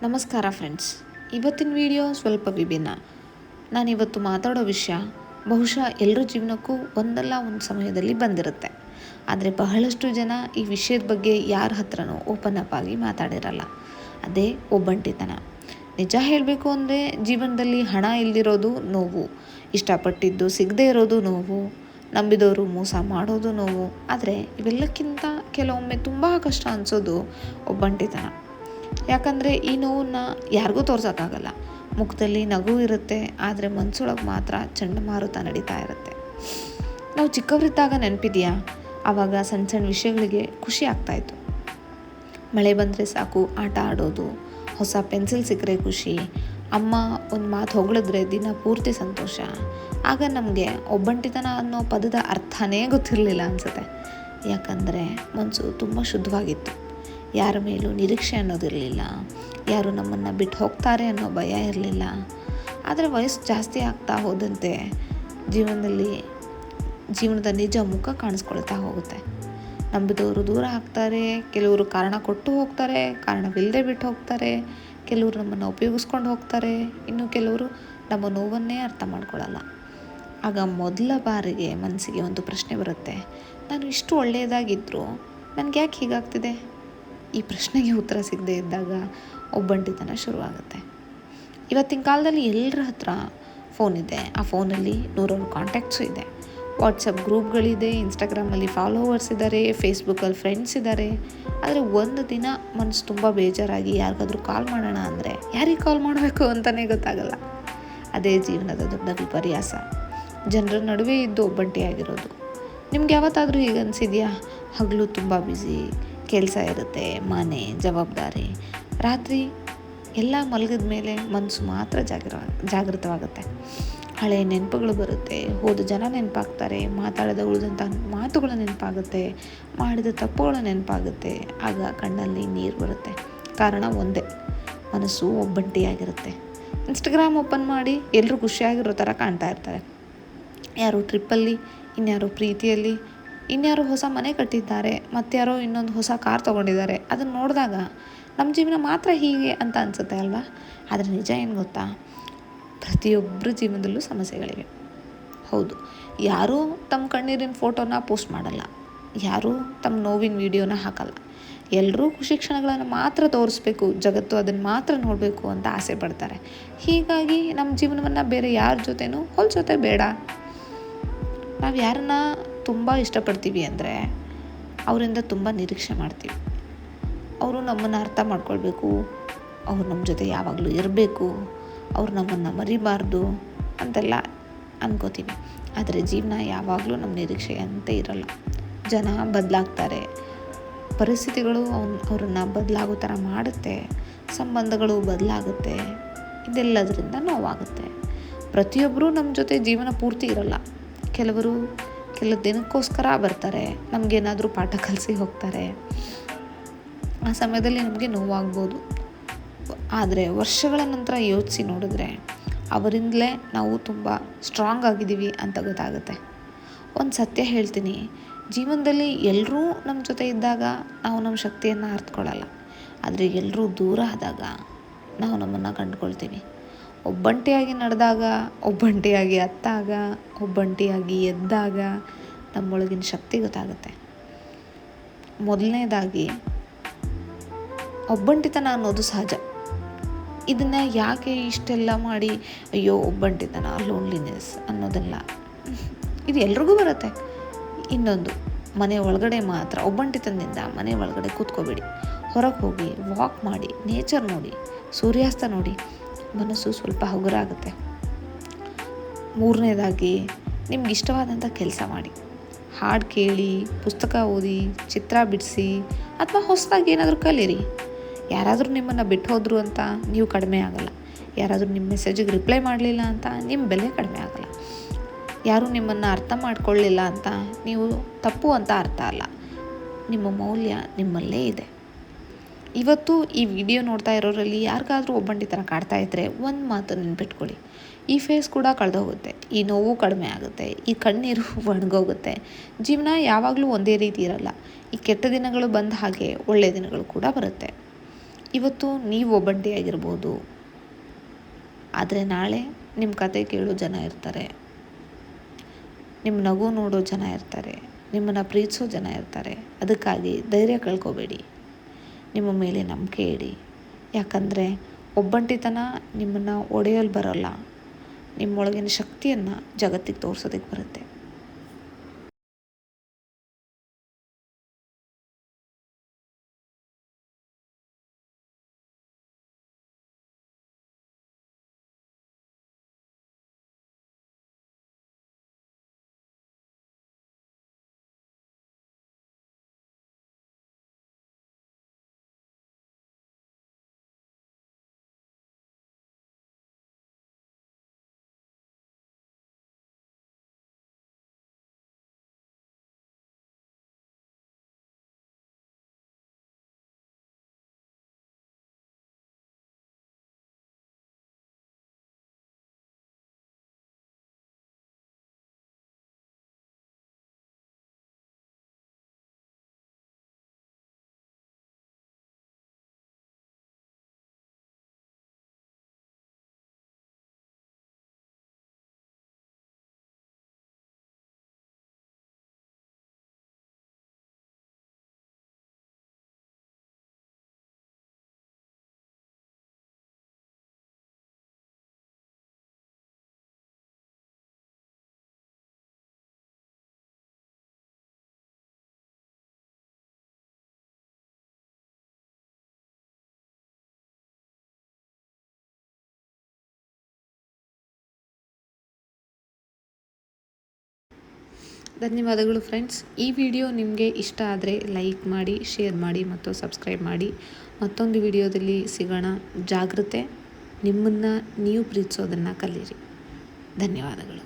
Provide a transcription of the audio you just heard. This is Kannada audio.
ನಮಸ್ಕಾರ ಫ್ರೆಂಡ್ಸ್. ಇವತ್ತಿನ ವಿಡಿಯೋ ಸ್ವಲ್ಪ ವಿಭಿನ್ನ. ನಾನಿವತ್ತು ಮಾತಾಡೋ ವಿಷಯ ಬಹುಶಃ ಎಲ್ಲರ ಜೀವನಕ್ಕೂ ಒಂದಲ್ಲ ಒಂದು ಸಮಯದಲ್ಲಿ ಬಂದಿರುತ್ತೆ. ಆದರೆ ಬಹಳಷ್ಟು ಜನ ಈ ವಿಷಯದ ಬಗ್ಗೆ ಯಾರ ಹತ್ರನೂ ಓಪನ್ ಅಪ್ ಆಗಿ ಮಾತಾಡಿರಲ್ಲ. ಅದೇ ಒಬ್ಬಂಟಿತನ. ನಿಜ ಹೇಳಬೇಕು ಅಂದರೆ ಜೀವನದಲ್ಲಿ ಹಣ ಇಲ್ದಿರೋದು ನೋವು, ಇಷ್ಟಪಟ್ಟಿದ್ದು ಸಿಗದೇ ಇರೋದು ನೋವು, ನಂಬಿದವರು ಮೋಸ ಮಾಡೋದು ನೋವು. ಆದರೆ ಇವೆಲ್ಲಕ್ಕಿಂತ ಕೆಲವೊಮ್ಮೆ ತುಂಬ ಕಷ್ಟ ಅನಿಸೋದು ಒಬ್ಬಂಟಿತನ. ಯಾಕಂದರೆ ಈ ನೋವನ್ನು ಯಾರಿಗೂ ತೋರ್ಸೋಕ್ಕಾಗಲ್ಲ. ಮುಖದಲ್ಲಿ ನಗು ಇರುತ್ತೆ, ಆದರೆ ಮನಸ್ಸೊಳಗೆ ಮಾತ್ರ ಚಂಡಮಾರುತ ನಡೀತಾ ಇರುತ್ತೆ. ನಾವು ಚಿಕ್ಕವರಿದ್ದಾಗ ನೆನಪಿದೆಯಾ, ಆವಾಗ ಸಣ್ಣ ಸಣ್ಣ ವಿಷಯಗಳಿಗೆ ಖುಷಿ ಆಗ್ತಾಯಿತ್ತು. ಮಳೆ ಬಂದರೆ ಸಾಕು ಆಟ ಆಡೋದು, ಹೊಸ ಪೆನ್ಸಿಲ್ ಸಿಕ್ಕರೆ ಖುಷಿ, ಅಮ್ಮ ಒಂದು ಮಾತು ಹೊಗಳಿದ್ರೆ ದಿನ ಪೂರ್ತಿ ಸಂತೋಷ. ಆಗ ನಮಗೆ ಒಬ್ಬಂಟಿತನ ಅನ್ನೋ ಪದದ ಅರ್ಥನೇ ಗೊತ್ತಿರಲಿಲ್ಲ ಅನಿಸುತ್ತೆ. ಯಾಕಂದರೆ ಮನಸ್ಸು ತುಂಬ ಶುದ್ಧವಾಗಿತ್ತು. ಯಾರ ಮೇಲೂ ನಿರೀಕ್ಷೆ ಅನ್ನೋದಿರಲಿಲ್ಲ, ಯಾರು ನಮ್ಮನ್ನು ಬಿಟ್ಟು ಹೋಗ್ತಾರೆ ಅನ್ನೋ ಭಯ ಇರಲಿಲ್ಲ. ಆದರೆ ವಯಸ್ಸು ಜಾಸ್ತಿ ಆಗ್ತಾ ಹೋದಂತೆ ಜೀವನದ ನಿಜ ಮುಖ ಕಾಣಿಸ್ಕೊಳ್ತಾ ಹೋಗುತ್ತೆ. ನಂಬಿದವರು ದೂರ ಆಗ್ತಾರೆ, ಕೆಲವರು ಕಾರಣ ಕೊಟ್ಟು ಹೋಗ್ತಾರೆ, ಕಾರಣವಿಲ್ಲದೆ ಬಿಟ್ಟು ಹೋಗ್ತಾರೆ, ಕೆಲವರು ನಮ್ಮನ್ನು ಉಪಯೋಗಿಸ್ಕೊಂಡು ಹೋಗ್ತಾರೆ, ಇನ್ನು ಕೆಲವರು ನಮ್ಮ ನೋವನ್ನೇ ಅರ್ಥ ಮಾಡ್ಕೊಳ್ಳಲ್ಲ. ಆಗ ಮೊದಲ ಬಾರಿಗೆ ಮನಸ್ಸಿಗೆ ಒಂದು ಪ್ರಶ್ನೆ ಬರುತ್ತೆ, ನಾನು ಇಷ್ಟು ಒಳ್ಳೆಯದಾಗಿದ್ದರೂ ನನಗೆ ಯಾಕೆ ಹೀಗಾಗ್ತಿದೆ? ಈ ಪ್ರಶ್ನೆಗೆ ಉತ್ತರ ಸಿಗದೇ ಇದ್ದಾಗ ಒಬ್ಬಂಟಿತನ ಶುರುವಾಗುತ್ತೆ. ಇವತ್ತಿನ ಕಾಲದಲ್ಲಿ ಎಲ್ಲರ ಹತ್ರ ಫೋನ್ ಇದೆ. ಆ ಫೋನಲ್ಲಿ ನೂರಾರು ಕಾಂಟ್ಯಾಕ್ಟ್ಸು ಇದೆ, ವಾಟ್ಸಪ್ ಗ್ರೂಪ್ಗಳಿದೆ, ಇನ್ಸ್ಟಾಗ್ರಾಮಲ್ಲಿ ಫಾಲೋವರ್ಸ್ ಇದ್ದಾರೆ, ಫೇಸ್ಬುಕ್ಕಲ್ಲಿ ಫ್ರೆಂಡ್ಸ್ ಇದ್ದಾರೆ. ಆದರೆ ಒಂದು ದಿನ ಮನಸ್ಸು ತುಂಬ ಬೇಜಾರಾಗಿ ಯಾರಿಗಾದ್ರೂ ಕಾಲ್ ಮಾಡೋಣ ಅಂದರೆ ಯಾರಿಗೆ ಕಾಲ್ ಮಾಡಬೇಕು ಅಂತಲೇ ಗೊತ್ತಾಗಲ್ಲ. ಅದೇ ಜೀವನದ ದೊಡ್ಡ ವಿಪರ್ಯಾಸ. ಜನರ ನಡುವೆ ಇದ್ದು ಒಬ್ಬಂಟಿಯಾಗಿರೋದು. ನಿಮ್ಗೆ ಯಾವತ್ತಾದರೂ ಹೀಗೆ ಅನಿಸಿದೆಯಾ? ಹಗಲು ತುಂಬ ಬ್ಯುಸಿ, ಕೆಲಸ ಇರುತ್ತೆ, ಮನೆ, ಜವಾಬ್ದಾರಿ. ರಾತ್ರಿ ಎಲ್ಲ ಮಲಗಿದ ಮೇಲೆ ಮನಸ್ಸು ಮಾತ್ರ ಜಾಗೃತವಾಗುತ್ತೆ. ಹಳೆಯ ನೆನಪುಗಳು ಬರುತ್ತೆ, ಹೋದ ಜನ ನೆನಪಾಗ್ತಾರೆ, ಮಾತಾಡದ ಉಳಿದಂಥ ಮಾತುಗಳು ನೆನಪಾಗುತ್ತೆ, ಮಾಡಿದ ತಪ್ಪುಗಳ ನೆನಪಾಗುತ್ತೆ. ಆಗ ಕಣ್ಣಲ್ಲಿ ನೀರು ಬರುತ್ತೆ. ಕಾರಣ ಒಂದೇ, ಮನಸ್ಸು ಒಬ್ಬಂಟಿಯಾಗಿರುತ್ತೆ. ಇನ್ಸ್ಟಾಗ್ರಾಮ್ ಓಪನ್ ಮಾಡಿ ಎಲ್ಲರೂ ಖುಷಿಯಾಗಿರೋ ಥರ ಕಾಣ್ತಾ ಇರ್ತಾರೆ. ಯಾರೋ ಟ್ರಿಪ್ಪಲ್ಲಿ, ಇನ್ಯಾರೋ ಪ್ರೀತಿಯಲ್ಲಿ, ಇನ್ಯಾರೋ ಹೊಸ ಮನೆ ಕಟ್ಟಿದ್ದಾರೆ, ಮತ್ತಾರೋ ಇನ್ನೊಂದು ಹೊಸ ಕಾರ್ ತೊಗೊಂಡಿದ್ದಾರೆ. ಅದನ್ನು ನೋಡಿದಾಗ ನಮ್ಮ ಜೀವನ ಮಾತ್ರ ಹೀಗೆ ಅಂತ ಅನಿಸುತ್ತೆ ಅಲ್ವಾ? ಆದರೆ ನಿಜ ಏನು ಗೊತ್ತಾ, ಪ್ರತಿಯೊಬ್ಬರ ಜೀವನದಲ್ಲೂ ಸಮಸ್ಯೆಗಳಿವೆ. ಹೌದು, ಯಾರೂ ತಮ್ಮ ಕಣ್ಣೀರಿನ ಫೋಟೋನ ಪೋಸ್ಟ್ ಮಾಡಲ್ಲ, ಯಾರೂ ತಮ್ಮ ನೋವಿನ ವಿಡಿಯೋನ ಹಾಕಲ್ಲ. ಎಲ್ಲರೂ ಖುಷಿ ಕ್ಷಣಗಳನ್ನು ಮಾತ್ರ ತೋರಿಸ್ಬೇಕು, ಜಗತ್ತು ಅದನ್ನು ಮಾತ್ರ ನೋಡಬೇಕು ಅಂತ ಆಸೆ ಪಡ್ತಾರೆ. ಹೀಗಾಗಿ ನಮ್ಮ ಜೀವನವನ್ನು ಬೇರೆ ಯಾರ ಜೊತೆನೂ ಹೋಲಿಸೋದೇ ಬೇಡ. ನಾವು ಯಾರನ್ನ ತುಂಬ ಇಷ್ಟಪಡ್ತೀವಿ ಅಂದರೆ ಅವರಿಂದ ತುಂಬ ನಿರೀಕ್ಷೆ ಮಾಡ್ತೀವಿ. ಅವರು ನಮ್ಮನ್ನು ಅರ್ಥ ಮಾಡ್ಕೊಳ್ಬೇಕು, ಅವ್ರು ನಮ್ಮ ಜೊತೆ ಯಾವಾಗಲೂ ಇರಬೇಕು, ಅವ್ರು ನಮ್ಮನ್ನು ಮರಿಬಾರ್ದು ಅಂತೆಲ್ಲ ಅನ್ಕೋತೀವಿ. ಆದರೆ ಜೀವನ ಯಾವಾಗಲೂ ನಮ್ಮ ನಿರೀಕ್ಷೆಯಂತೆ ಇರಲ್ಲ. ಜನ ಬದಲಾಗ್ತಾರೆ, ಪರಿಸ್ಥಿತಿಗಳು ಅವ್ರನ್ನ ಬದಲಾಗೋ ಥರ ಮಾಡುತ್ತೆ, ಸಂಬಂಧಗಳು ಬದಲಾಗುತ್ತೆ. ಇದೆಲ್ಲದರಿಂದ ನೋವಾಗುತ್ತೆ. ಪ್ರತಿಯೊಬ್ಬರೂ ನಮ್ಮ ಜೊತೆ ಜೀವನ ಪೂರ್ತಿ ಇರಲ್ಲ. ಕೆಲವು ದಿನಕ್ಕೋಸ್ಕರ ಬರ್ತಾರೆ, ನಮಗೇನಾದರೂ ಪಾಠ ಕಲಿಸಿ ಹೋಗ್ತಾರೆ. ಆ ಸಮಯದಲ್ಲಿ ನಮಗೆ ನೋವಾಗ್ಬೋದು. ಆದರೆ ವರ್ಷಗಳ ನಂತರ ಯೋಚಿಸಿ ನೋಡಿದ್ರೆ ಅವರಿಂದಲೇ ನಾವು ತುಂಬ ಸ್ಟ್ರಾಂಗ್ ಆಗಿದ್ದೀವಿ ಅಂತ ಗೊತ್ತಾಗುತ್ತೆ. ಒಂದು ಸತ್ಯ ಹೇಳ್ತೀನಿ, ಜೀವನದಲ್ಲಿ ಎಲ್ಲರೂ ನಮ್ಮ ಜೊತೆ ಇದ್ದಾಗ ನಾವು ನಮ್ಮ ಶಕ್ತಿಯನ್ನು ಅರ್ಥಕೊಳ್ಳಲ್ಲ. ಆದರೆ ಎಲ್ಲರೂ ದೂರ ಆದಾಗ ನಾವು ನಮ್ಮನ್ನು ಕಂಡುಕೊಳ್ತೀವಿ. ಒಬ್ಬಂಟಿಯಾಗಿ ನಡೆದಾಗ, ಒಬ್ಬಂಟಿಯಾಗಿ ಅತ್ತಾಗ, ಒಬ್ಬಂಟಿಯಾಗಿ ಎದ್ದಾಗ ನಮ್ಮೊಳಗಿನ ಶಕ್ತಿ ಗೊತ್ತಾಗುತ್ತೆ. ಮೊದಲನೇದಾಗಿ, ಒಬ್ಬಂಟಿತನ ಅನ್ನೋದು ಸಹಜ. ಇದನ್ನು ಯಾಕೆ ಇಷ್ಟೆಲ್ಲ ಮಾಡಿ ಅಯ್ಯೋ ಒಬ್ಬಂಟಿತನ, ಲೋನ್ಲಿನೆಸ್ ಅನ್ನೋದೆಲ್ಲ, ಇದು ಎಲ್ರಿಗೂ ಬರುತ್ತೆ. ಇನ್ನೊಂದು, ಮನೆ ಒಳಗಡೆ ಮಾತ್ರ ಒಬ್ಬಂಟಿತನದಿಂದ ಮನೆ ಒಳಗಡೆ ಕೂತ್ಕೋಬೇಡಿ. ಹೊರಗೆ ಹೋಗಿ ವಾಕ್ ಮಾಡಿ, ನೇಚರ್ ನೋಡಿ, ಸೂರ್ಯಾಸ್ತ ನೋಡಿ, ಮನಸ್ಸು ಸ್ವಲ್ಪ ಹಗುರಾಗುತ್ತೆ. ಮೂರನೇದಾಗಿ, ನಿಮ್ಗೆ ಇಷ್ಟವಾದಂಥ ಕೆಲಸ ಮಾಡಿ, ಹಾಡು ಕೇಳಿ, ಪುಸ್ತಕ ಓದಿ, ಚಿತ್ರ ಬಿಡಿಸಿ, ಅಥವಾ ಹೊಸದಾಗಿ ಏನಾದರೂ ಕಲೀರಿ. ಯಾರಾದರೂ ನಿಮ್ಮನ್ನು ಬಿಟ್ಟು ಹೋದರು ಅಂತ ನೀವು ಕಡಿಮೆ ಆಗಲ್ಲ. ಯಾರಾದರೂ ನಿಮ್ಮ ಮೆಸೇಜಿಗೆ ರಿಪ್ಲೈ ಮಾಡಲಿಲ್ಲ ಅಂತ ನಿಮ್ಮ ಬೆಲೆ ಕಡಿಮೆ ಆಗಲ್ಲ. ಯಾರೂ ನಿಮ್ಮನ್ನು ಅರ್ಥ ಮಾಡ್ಕೊಳ್ಳಿಲ್ಲ ಅಂತ ನೀವು ತಪ್ಪು ಅಂತ ಅರ್ಥ ಅಲ್ಲ. ನಿಮ್ಮ ಮೌಲ್ಯ ನಿಮ್ಮಲ್ಲೇ ಇದೆ. ಇವತ್ತು ಈ ವಿಡಿಯೋ ನೋಡ್ತಾ ಇರೋರಲ್ಲಿ ಯಾರಿಗಾದರೂ ಒಬ್ಬಂಟಿತನ ಕಾಡ್ತಾ ಇದ್ದರೆ ಒಂದು ಮಾತು ನೆನ್ಪಿಟ್ಕೊಳ್ಳಿ, ಈ ಫೇಸ್ ಕೂಡ ಕಳೆದೋಗುತ್ತೆ, ಈ ನೋವು ಕಡಿಮೆ ಆಗುತ್ತೆ, ಈ ಕಣ್ಣೀರು ಒಣಗೋಗುತ್ತೆ. ಜೀವನ ಯಾವಾಗಲೂ ಒಂದೇ ರೀತಿ ಇರಲ್ಲ. ಈ ಕೆಟ್ಟ ದಿನಗಳು ಬಂದ ಹಾಗೆ ಒಳ್ಳೆಯ ದಿನಗಳು ಕೂಡ ಬರುತ್ತೆ. ಇವತ್ತು ನೀವು ಒಬ್ಬಂಟಿಯಾಗಿರ್ಬೋದು, ಆದರೆ ನಾಳೆ ನಿಮ್ಮ ಕತೆ ಕೇಳೋ ಜನ ಇರ್ತಾರೆ, ನಿಮ್ಮ ನಗು ನೋಡೋ ಜನ ಇರ್ತಾರೆ, ನಿಮ್ಮನ್ನು ಪ್ರೀತಿಸೋ ಜನ ಇರ್ತಾರೆ. ಅದಕ್ಕಾಗಿ ಧೈರ್ಯ ಕಳ್ಕೊಬೇಡಿ, ನಿಮ್ಮ ಮೇಲೆ ನಂಬಿಕೆ ಇಡಿ. ಯಾಕಂದರೆ ಒಬ್ಬಂಟಿತನ ನಿಮ್ಮನ್ನು ಒಡೆಯಲು ಬರೋಲ್ಲ, ನಿಮ್ಮೊಳಗಿನ ಶಕ್ತಿಯನ್ನು ಜಗತ್ತಿಗೆ ತೋರಿಸೋದಕ್ಕೆ ಬರುತ್ತೆ. ಧನ್ಯವಾದಗಳು ಫ್ರೆಂಡ್ಸ್. ಈ ವಿಡಿಯೋ ನಿಮಗೆ ಇಷ್ಟ ಆದರೆ ಲೈಕ್ ಮಾಡಿ, ಶೇರ್ ಮಾಡಿ ಮತ್ತು ಸಬ್ಸ್ಕ್ರೈಬ್ ಮಾಡಿ. ಮತ್ತೊಂದು ವಿಡಿಯೋದಲ್ಲಿ ಸಿಗೋಣ. ಜಾಗೃತೆ, ನಿಮ್ಮನ್ನು ನೀವು ಪ್ರೀತಿಸೋದನ್ನು ಕಲೀರಿ. ಧನ್ಯವಾದಗಳು.